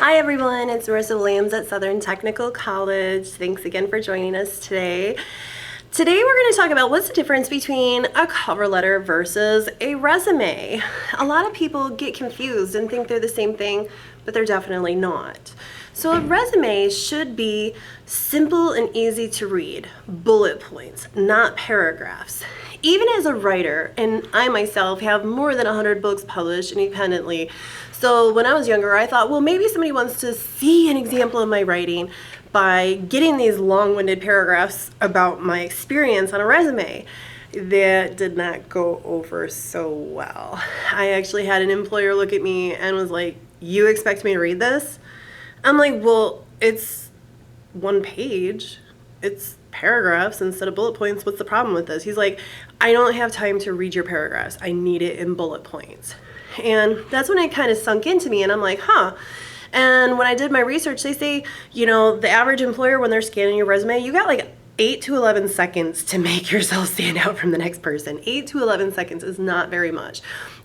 Hi everyone, it's Marisa Williams at Southern Technical College. Thanks again for joining us today. Today we're going to talk about what's the difference between a cover letter versus a resume. A lot of people get confused and think they're the same thing, but they're definitely not. So a resume should be simple and easy to read, bullet points, not paragraphs. Even as a writer, and I myself have more than 100 books published independently, so when I was younger, I thought, well, maybe somebody wants to see an example of my writing by getting these long-winded paragraphs about my experience on a resume. That did not go over so well. I actually had an employer look at me and was like, "You expect me to read this?" I'm like, well, it's one page. It's paragraphs instead of bullet points. What's the problem with this? He's like, "I don't have time to read your paragraphs. I need it in bullet points." And that's when it kind of sunk into me, and I'm like, huh. And when I did my research, they say, the average employer, when they're scanning your resume, you got like 8 to 11 seconds to make yourself stand out from the next person. 8 to 11 seconds is not very much.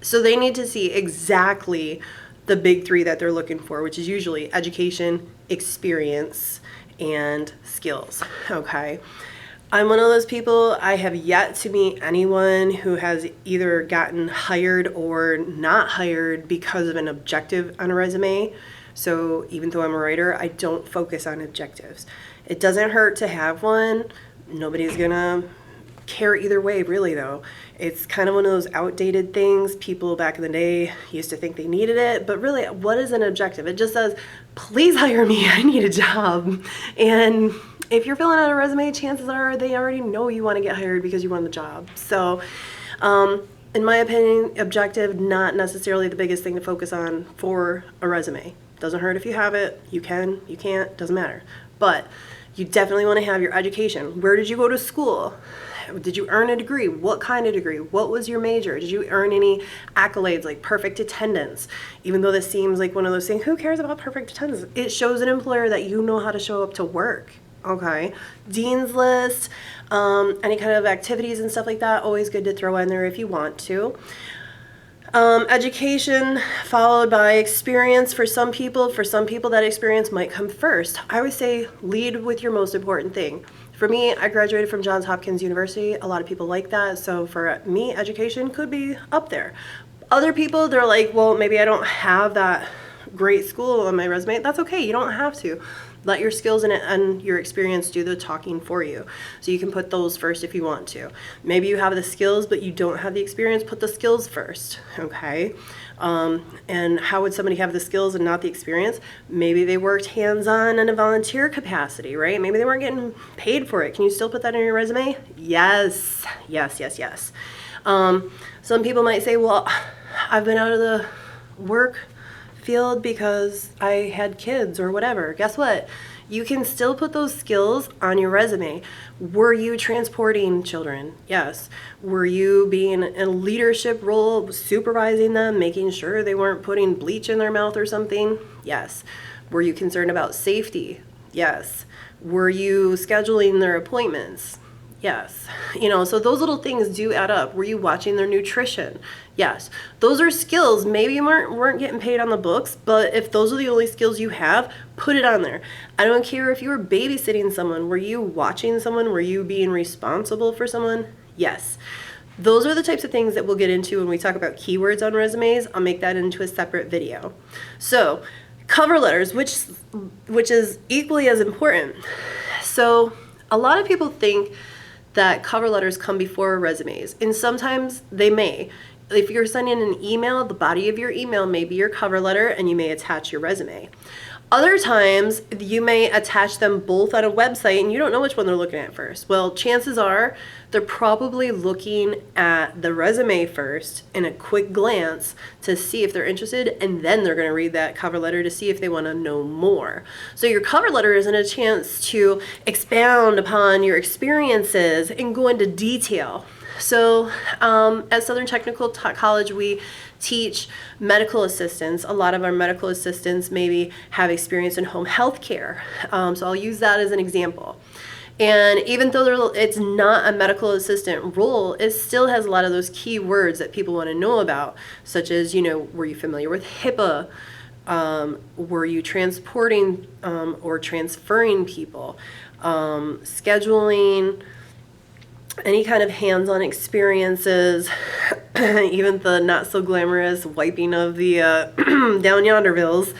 So they need to see exactly the big three that they're looking for, which is usually education, experience, and skills, okay? I'm one of those people, I have yet to meet anyone who has either gotten hired or not hired because of an objective on a resume. So even though I'm a writer, I don't focus on objectives. It doesn't hurt to have one. Nobody's gonna care either way, really, though. It's kind of one of those outdated things. People back in the day used to think they needed it, but really, what is an objective? It just says, please hire me, I need a job. And if you're filling out a resume, chances are they already know you want to get hired because you want the job. So, in my opinion, objective, not necessarily the biggest thing to focus on for a resume. Doesn't hurt if you have it. You can, you can't, doesn't matter. But you definitely want to have your education. Where did you go to school? Did you earn a degree? What kind of degree? What was your major? Did you earn any accolades like perfect attendance? Even though this seems like one of those things, who cares about perfect attendance? It shows an employer that you know how to show up to work. Okay, Dean's List, any kind of activities and stuff like that, always good to throw in there if you want to. Education followed by experience for some people. For some people, that experience might come first. I always say lead with your most important thing. For me, I graduated from Johns Hopkins University. A lot of people like that. So for me, education could be up there. Other people, they're like, well, maybe I don't have that great school on my resume. That's okay. You don't have to. Let your skills and your experience do the talking for you. So you can put those first if you want to. Maybe you have the skills, but you don't have the experience. Put the skills first, okay? And how would somebody have the skills and not the experience? Maybe they worked hands-on in a volunteer capacity, right? Maybe they weren't getting paid for it. Can you still put that in your resume? Yes, yes, yes, yes. Some people might say, well, I've been out of the work field because I had kids or whatever. Guess what? You can still put those skills on your resume. Were you transporting children? Yes. Were you being in a leadership role, supervising them, making sure they weren't putting bleach in their mouth or something? Yes. Were you concerned about safety? Yes. Were you scheduling their appointments? Yes. So those little things do add up. Were you watching their nutrition? Yes. Those are skills. Maybe you weren't getting paid on the books, but if those are the only skills you have, put it on there. I don't care if you were babysitting someone. Were you watching someone? Were you being responsible for someone? Yes. Those are the types of things that we'll get into when we talk about keywords on resumes. I'll make that into a separate video. So, cover letters, which is equally as important. So, a lot of people think that cover letters come before resumes, and sometimes they may. If you're sending an email, the body of your email may be your cover letter, and you may attach your resume. Other times, you may attach them both on a website, and you don't know which one they're looking at first. Well, chances are they're probably looking at the resume first in a quick glance to see if they're interested, and then they're going to read that cover letter to see if they want to know more. So your cover letter isn't a chance to expound upon your experiences and go into detail. So at Southern Technical College, we teach medical assistants. A lot of our medical assistants maybe have experience in home health care. So I'll use that as an example. And even though it's not a medical assistant role, it still has a lot of those key words that people want to know about, such as, were you familiar with HIPAA? Were you transporting or transferring people? Scheduling, any kind of hands-on experiences, even the not so glamorous wiping of the down yondervilles.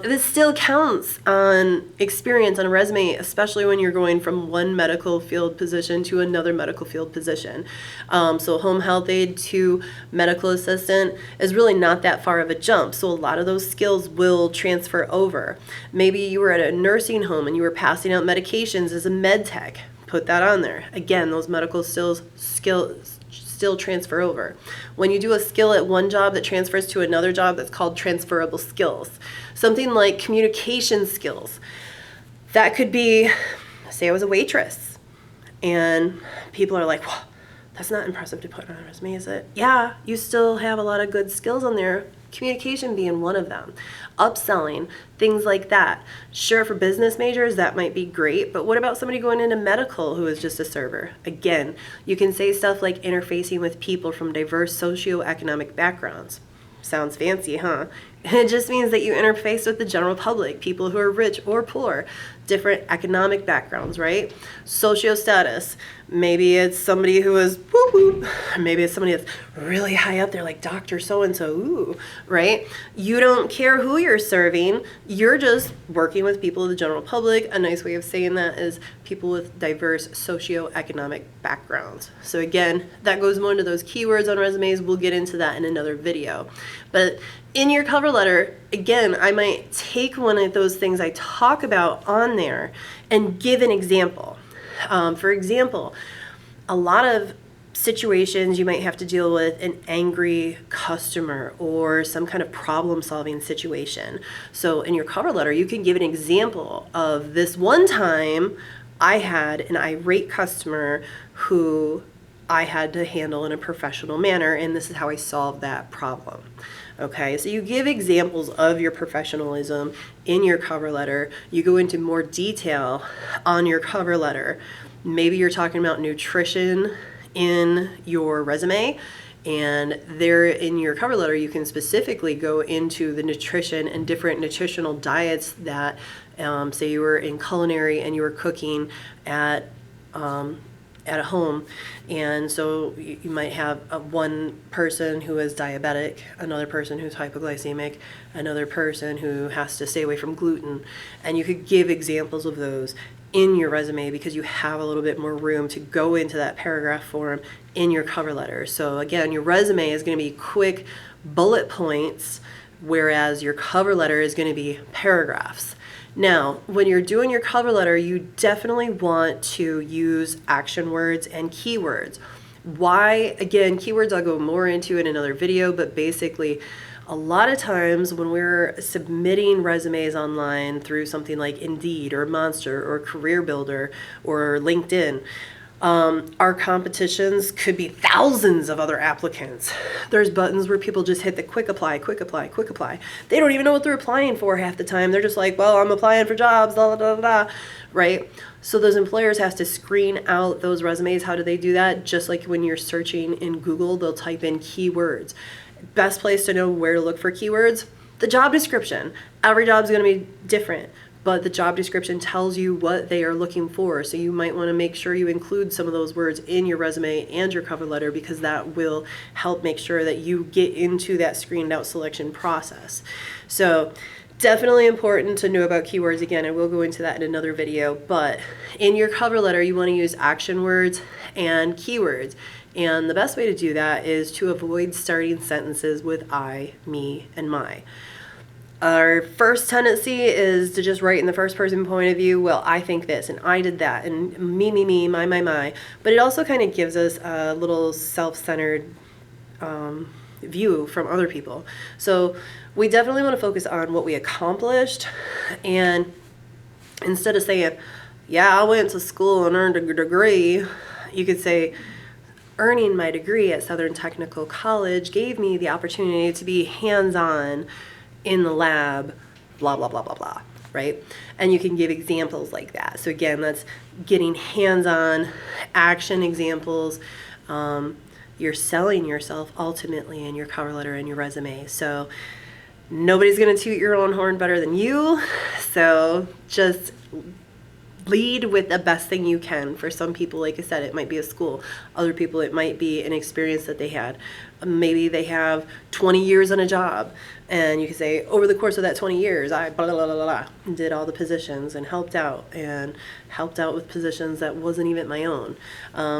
This still counts on experience on a resume, especially when you're going from one medical field position to another medical field position. So home health aide to medical assistant is really not that far of a jump. So a lot of those skills will transfer over. Maybe you were at a nursing home and you were passing out medications as a med tech. Put that on there. Again, those medical skills still transfer over. When you do a skill at one job that transfers to another job, that's called transferable skills. Something like communication skills. That could be, say I was a waitress, and people are like, well, that's not impressive to put on a resume, is it? Yeah, you still have a lot of good skills on there. Communication being one of them. Upselling, things like that. Sure, for business majors, that might be great, but what about somebody going into medical who is just a server? Again, you can say stuff like interfacing with people from diverse socioeconomic backgrounds. Sounds fancy, huh? It just means that you interface with the general public, people who are rich or poor, different economic backgrounds, right? Socio-status. Maybe it's somebody who is whoop whoop. Maybe it's somebody that's really high up there like Dr. So-and-so, ooh, right? You don't care who you're serving. You're just working with people of the general public. A nice way of saying that is people with diverse socioeconomic backgrounds. So again, that goes more into those keywords on resumes. We'll get into that in another video. But in your cover letter, again, I might take one of those things I talk about on there and give an example. For example, a lot of situations you might have to deal with an angry customer or some kind of problem-solving situation. So in your cover letter, you can give an example of this one time I had an irate customer who I had to handle in a professional manner, and this is how I solved that problem. Okay, so you give examples of your professionalism in your cover letter. You go into more detail on your cover letter. Maybe you're talking about nutrition in your resume, and there in your cover letter, you can specifically go into the nutrition and different nutritional diets that, say you were in culinary and you were cooking at a home, and so you might have one person who is diabetic, another person who's hypoglycemic, another person who has to stay away from gluten, and you could give examples of those in your resume because you have a little bit more room to go into that paragraph form in your cover letter. So again, your resume is going to be quick bullet points, whereas your cover letter is going to be paragraphs. Now, when you're doing your cover letter, you definitely want to use action words and keywords. Why? Again, keywords I'll go more into in another video, but basically, a lot of times when we're submitting resumes online through something like Indeed or Monster or Career Builder or LinkedIn, our competitions could be thousands of other applicants. There's buttons where people just hit the quick apply, quick apply, quick apply. They don't even know what they're applying for half the time. They're just like, well, I'm applying for jobs, blah, blah, blah, blah, right? So those employers have to screen out those resumes. How do they do that? Just like when you're searching in Google, they'll type in keywords. Best place to know where to look for keywords, the job description. Every job is going to be different, but the job description tells you what they are looking for. So you might want to make sure you include some of those words in your resume and your cover letter because that will help make sure that you get into that screened out selection process. So definitely important to know about keywords. Again, I will go into that in another video, but in your cover letter, you want to use action words and keywords. And the best way to do that is to avoid starting sentences with I, me, and my. Our first tendency is to just write in the first person point of view, well, I think this, and I did that, and me, my. But it also kind of gives us a little self-centered view from other people. So we definitely want to focus on what we accomplished, and instead of saying, yeah, I went to school and earned a degree, you could say, earning my degree at Southern Technical College gave me the opportunity to be hands-on in the lab, blah, blah, blah, blah, blah, right? And you can give examples like that. So again, that's getting hands-on action examples. You're selling yourself ultimately in your cover letter and your resume. So Nobody's going to toot your own horn better than you. So just lead with the best thing you can. For some people, like I said, it might be a school. Other people, it might be an experience that they had. Maybe they have 20 years on a job, and you can say, over the course of that 20 years, I blah, blah, blah, blah, blah, did all the positions and helped out with positions that wasn't even my own.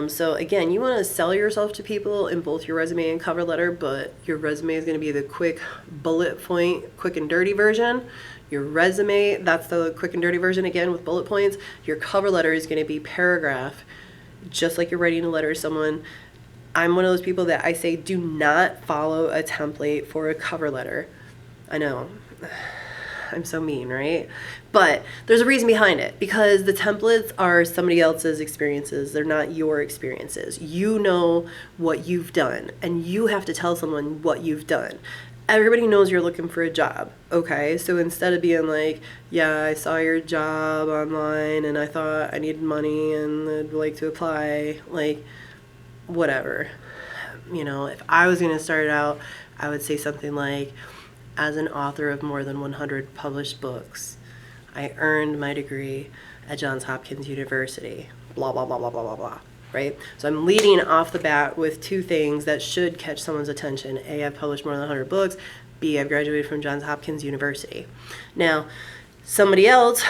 So again, you want to sell yourself to people in both your resume and cover letter, but your resume is going to be the quick bullet point, quick and dirty version. Your resume, that's the quick and dirty version again with bullet points. Your cover letter is going to be paragraph, just like you're writing a letter to someone. I'm one of those people that I say do not follow a template for a cover letter. I know, I'm so mean, right? But there's a reason behind it, because the templates are somebody else's experiences. They're not your experiences. You know what you've done, and you have to tell someone what you've done. Everybody knows you're looking for a job, okay? So instead of being like, yeah, I saw your job online and I thought I needed money and I'd like to apply, like, whatever. You know, if I was going to start out, I would say something like, as an author of more than 100 published books, I earned my degree at Johns Hopkins University, blah, blah, blah, blah, blah, blah, blah. Right? So I'm leading off the bat with two things that should catch someone's attention. A, I've published more than 100 books. B, I've graduated from Johns Hopkins University. Now, somebody else,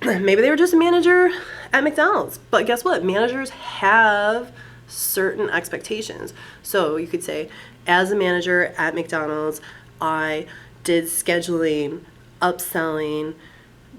maybe they were just a manager at McDonald's, but guess what? Managers have certain expectations. So you could say, as a manager at McDonald's, I did scheduling, upselling,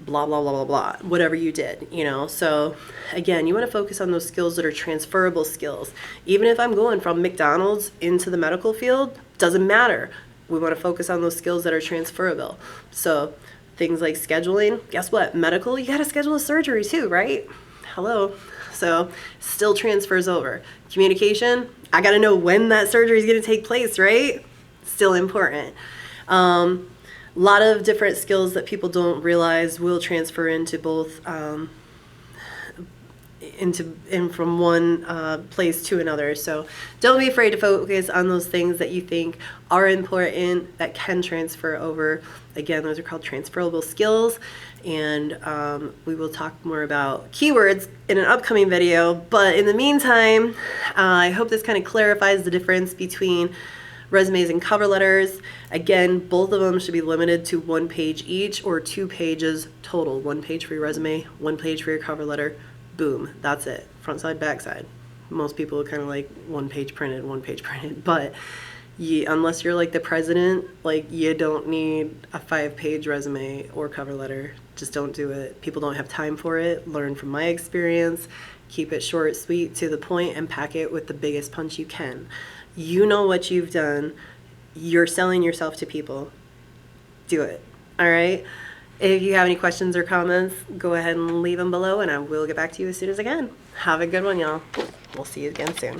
blah, blah, blah, blah, blah, whatever you did, you know. So again, you want to focus on those skills that are transferable skills. Even if I'm going from McDonald's into the medical field, doesn't matter. We want to focus on those skills that are transferable. So things like scheduling, guess what? Medical, you got to schedule a surgery too, right? Hello. So still transfers over. Communication, I got to know when that surgery is going to take place, right? Still important. A lot of different skills that people don't realize will transfer into both, from one place to another. So don't be afraid to focus on those things that you think are important that can transfer over. Again, those are called transferable skills, and we will talk more about keywords in an upcoming video. But in the meantime, I hope this kind of clarifies the difference between resumes and cover letters. Again, both of them should be limited to 1 page each, or 2 pages total. 1 page for your resume, 1 page for your cover letter. Boom, that's it. Front side, back side. Most people kind of like 1 page printed, 1 page printed. But unless you're like the president, like, you don't need a 5-page resume or cover letter. Just don't do it. People don't have time for it. Learn from my experience. Keep it short, sweet, to the point, and pack it with the biggest punch you can. You know what you've done. You're selling yourself to people. Do it. All right? If you have any questions or comments, go ahead and leave them below, and I will get back to you as soon as I can. Have a good one, y'all. We'll see you again soon.